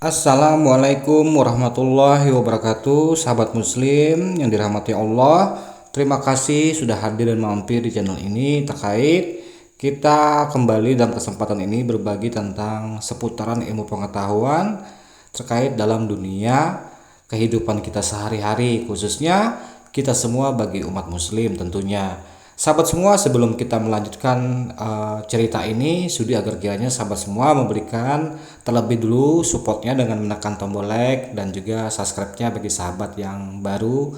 Assalamualaikum warahmatullahi wabarakatuh, sahabat muslim yang dirahmati Allah. Terima kasih sudah hadir dan mampir di channel ini. Kita kembali dalam kesempatan ini berbagi tentang seputaran ilmu pengetahuan terkait dalam dunia kehidupan kita sehari-hari, khususnya kita semua bagi umat muslim tentunya. Sahabat semua, sebelum kita melanjutkan cerita ini, sudi agar kiranya sahabat semua memberikan terlebih dulu supportnya dengan menekan tombol like dan juga subscribe-nya bagi sahabat yang baru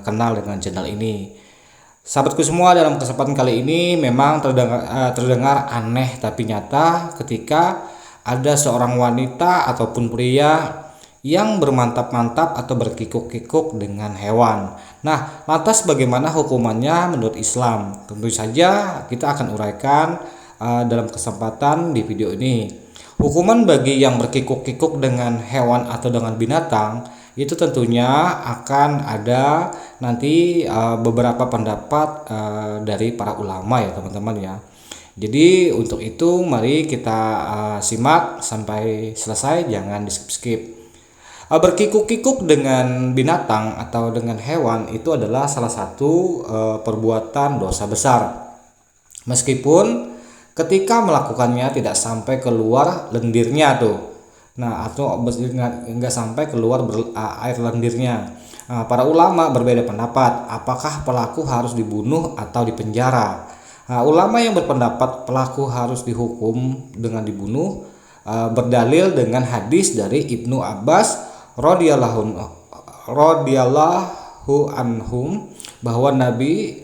kenal dengan channel ini. Sahabatku semua, dalam kesempatan kali ini memang terdengar aneh tapi nyata ketika ada seorang wanita ataupun pria yang bermantap-mantap atau berkikuk-kikuk dengan hewan. Nah, lantas bagaimana hukumannya menurut Islam? Tentu saja kita akan uraikan dalam kesempatan di video ini. Hukuman bagi yang berkikuk-kikuk dengan hewan atau dengan binatang itu tentunya akan ada nanti beberapa pendapat dari para ulama ya teman-teman ya. Jadi untuk itu mari kita simak sampai selesai, jangan di skip-skip. Berkikuk-kikuk dengan binatang atau dengan hewan itu adalah salah satu perbuatan dosa besar. Meskipun ketika melakukannya tidak sampai keluar lendirnya tuh. Nah, atau nggak sampai keluar air lendirnya. Nah, para ulama berbeda pendapat apakah pelaku harus dibunuh atau dipenjara. Nah, ulama yang berpendapat pelaku harus dihukum dengan dibunuh berdalil dengan hadis dari Ibnu Abbas radhiyallahu anhum bahwa Nabi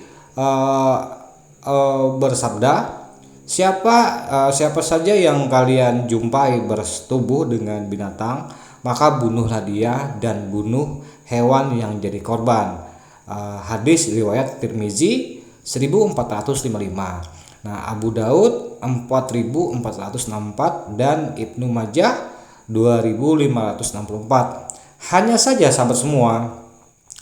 bersabda, siapa saja yang kalian jumpai bersetubuh dengan binatang, maka bunuhlah dia dan bunuh hewan yang jadi korban. Hadis riwayat Tirmizi 1455. Nah, Abu Daud 4464 dan Ibnu Majah 2564. Hanya saja sahabat semua,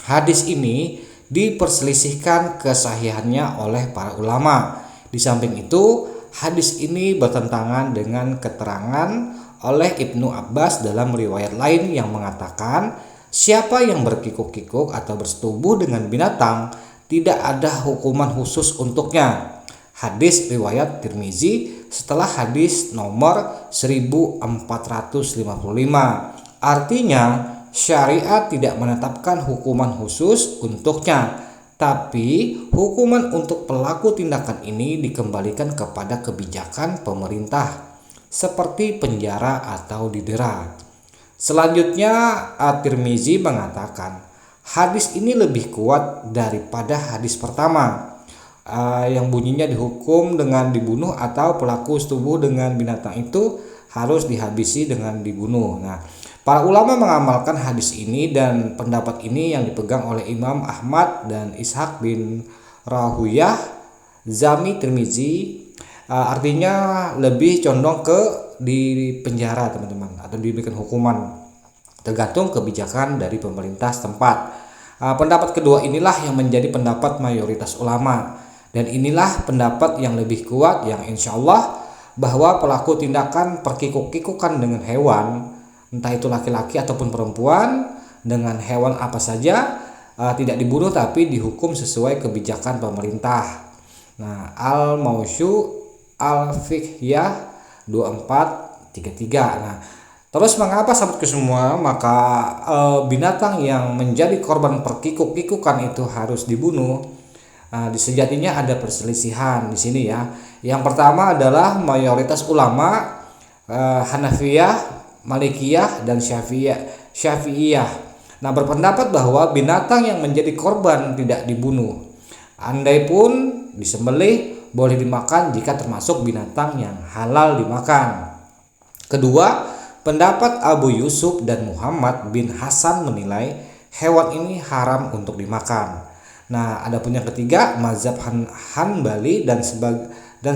hadis ini diperselisihkan kesahihannya oleh para ulama. Di samping itu, hadis ini bertentangan dengan keterangan oleh Ibnu Abbas dalam riwayat lain yang mengatakan siapa yang berkikuk-kikuk atau bersetubuh dengan binatang tidak ada hukuman khusus untuknya. Hadis riwayat Tirmizi setelah hadis nomor 1455. Artinya syariat tidak menetapkan hukuman khusus untuknya, tapi hukuman untuk pelaku tindakan ini dikembalikan kepada kebijakan pemerintah seperti penjara atau didera. Selanjutnya At-Tirmizi mengatakan hadis ini lebih kuat daripada hadis pertama yang bunyinya dihukum dengan dibunuh atau pelaku setubuh dengan binatang itu harus dihabisi dengan dibunuh. Nah, para ulama mengamalkan hadis ini dan pendapat ini yang dipegang oleh Imam Ahmad dan Ishaq bin Rahuyah Zami Tirmizi, artinya lebih condong ke di penjara teman-teman atau diberikan hukuman tergantung kebijakan dari pemerintah setempat. Pendapat kedua inilah yang menjadi pendapat mayoritas ulama. Dan inilah pendapat yang lebih kuat yang insya Allah bahwa pelaku tindakan perkikuk-kikukan dengan hewan, entah itu laki-laki ataupun perempuan, dengan hewan apa saja tidak dibunuh tapi dihukum sesuai kebijakan pemerintah. Nah, Al-Mausyu Al-Fiqhiyah 2433. Nah, terus mengapa sahabatku semua maka binatang yang menjadi korban perkikuk-kikukan itu harus dibunuh? Sejatinya ada perselisihan di sini ya. Yang pertama adalah mayoritas ulama Hanafiyah, Malikiyah dan Syafi'iyah. Nah, berpendapat bahwa binatang yang menjadi korban tidak dibunuh. Andai pun disembelih boleh dimakan jika termasuk binatang yang halal dimakan. Kedua, pendapat Abu Yusuf dan Muhammad bin Hasan menilai hewan ini haram untuk dimakan. Nah, adapun yang ketiga, mazhab Hanbali dan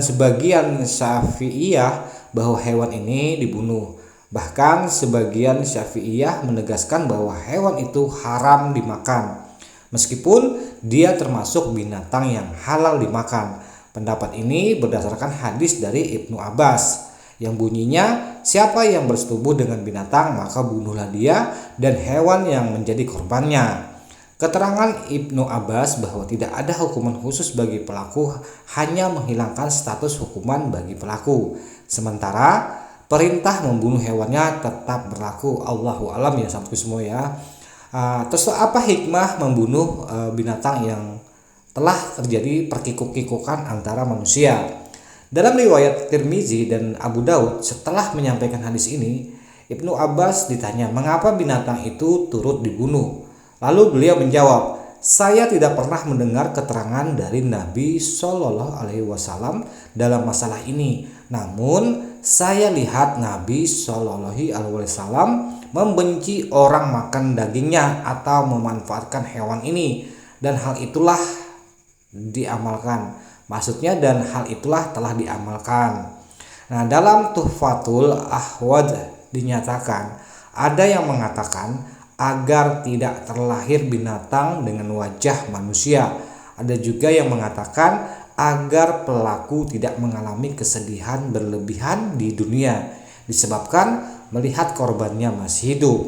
sebagian Syafi'iyah bahwa hewan ini dibunuh. Bahkan sebagian Syafi'iyah menegaskan bahwa hewan itu haram dimakan, meskipun dia termasuk binatang yang halal dimakan. Pendapat ini berdasarkan hadis dari Ibnu Abbas yang bunyinya, siapa yang bersetubuh dengan binatang maka bunuhlah dia dan hewan yang menjadi korbannya. Keterangan Ibnu Abbas bahwa tidak ada hukuman khusus bagi pelaku hanya menghilangkan status hukuman bagi pelaku. Sementara perintah membunuh hewannya tetap berlaku. Allahu alam ya sahabatku semua ya. Terus apa hikmah membunuh binatang yang telah terjadi perkikuk-kikukan antara manusia? Dalam riwayat Tirmizi dan Abu Daud, setelah menyampaikan hadis ini, Ibnu Abbas ditanya mengapa binatang itu turut dibunuh. Lalu beliau menjawab, saya tidak pernah mendengar keterangan dari Nabi Shallallahu Alaihi Wasallam dalam masalah ini. Namun saya lihat Nabi Shallallahu Alaihi Wasallam membenci orang makan dagingnya atau memanfaatkan hewan ini, dan hal itulah diamalkan. Maksudnya dan hal itulah telah diamalkan. Nah, dalam Tuhfatul Ahwad dinyatakan ada yang mengatakan agar tidak terlahir binatang dengan wajah manusia. Ada juga yang mengatakan agar pelaku tidak mengalami kesedihan berlebihan di dunia disebabkan melihat korbannya masih hidup.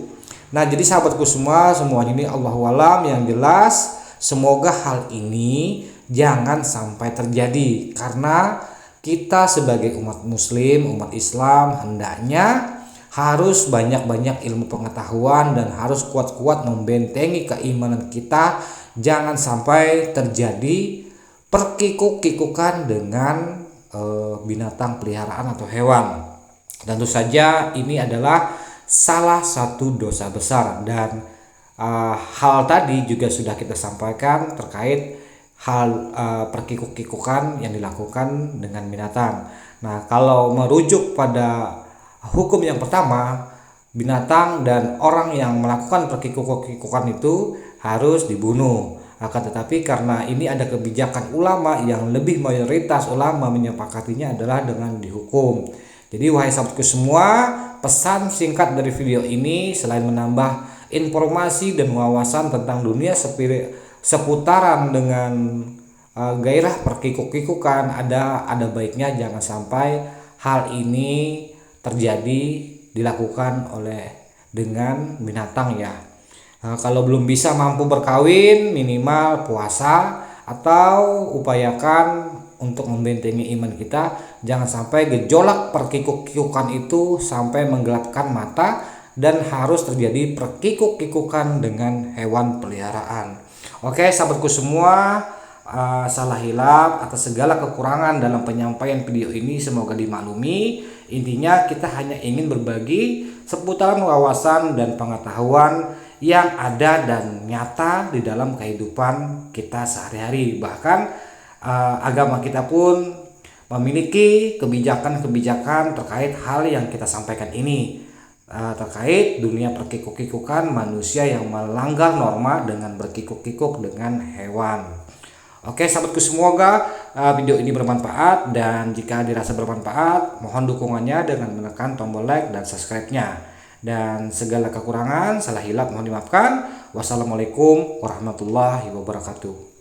Nah, jadi sahabatku semuanya ini Allahu alam, yang jelas semoga hal ini jangan sampai terjadi, karena kita sebagai umat muslim, umat Islam hendaknya harus banyak-banyak ilmu pengetahuan dan harus kuat-kuat membentengi keimanan kita. Jangan sampai terjadi perkikuk-kikukan dengan binatang peliharaan atau hewan. Tentu saja ini adalah salah satu dosa besar, dan hal tadi juga sudah kita sampaikan terkait hal perkikuk-kikukan yang dilakukan dengan binatang. Nah, kalau merujuk pada hukum yang pertama, binatang dan orang yang melakukan perkikuk-kikukan itu harus dibunuh. Akan tetapi karena ini ada kebijakan ulama yang lebih mayoritas ulama menyepakatinya adalah dengan dihukum. Jadi wahai sahabatku semua, pesan singkat dari video ini selain menambah informasi dan wawasan tentang dunia seputaran dengan gairah perkikuk-kikukan, ada baiknya jangan sampai hal ini terjadi dilakukan dengan binatang ya. Kalau belum bisa mampu berkawin, minimal puasa atau upayakan untuk membentengi iman kita. Jangan sampai gejolak perkikuk-kikukan itu sampai menggelapkan mata dan harus terjadi perkikuk-kikukan dengan hewan peliharaan. Oke sahabatku semua, salah hilap atas segala kekurangan dalam penyampaian video ini semoga dimaklumi. Intinya kita hanya ingin berbagi seputaran wawasan dan pengetahuan yang ada dan nyata di dalam kehidupan kita sehari-hari. Bahkan agama kita pun memiliki kebijakan-kebijakan terkait hal yang kita sampaikan ini, terkait dunia perkikuk-kikukan manusia yang melanggar norma dengan berkikuk-kikuk dengan hewan. Oke sahabatku, semoga video ini bermanfaat, dan jika dirasa bermanfaat mohon dukungannya dengan menekan tombol like dan subscribe-nya. Dan segala kekurangan, salah hilap mohon dimaafkan. Wassalamualaikum warahmatullahi wabarakatuh.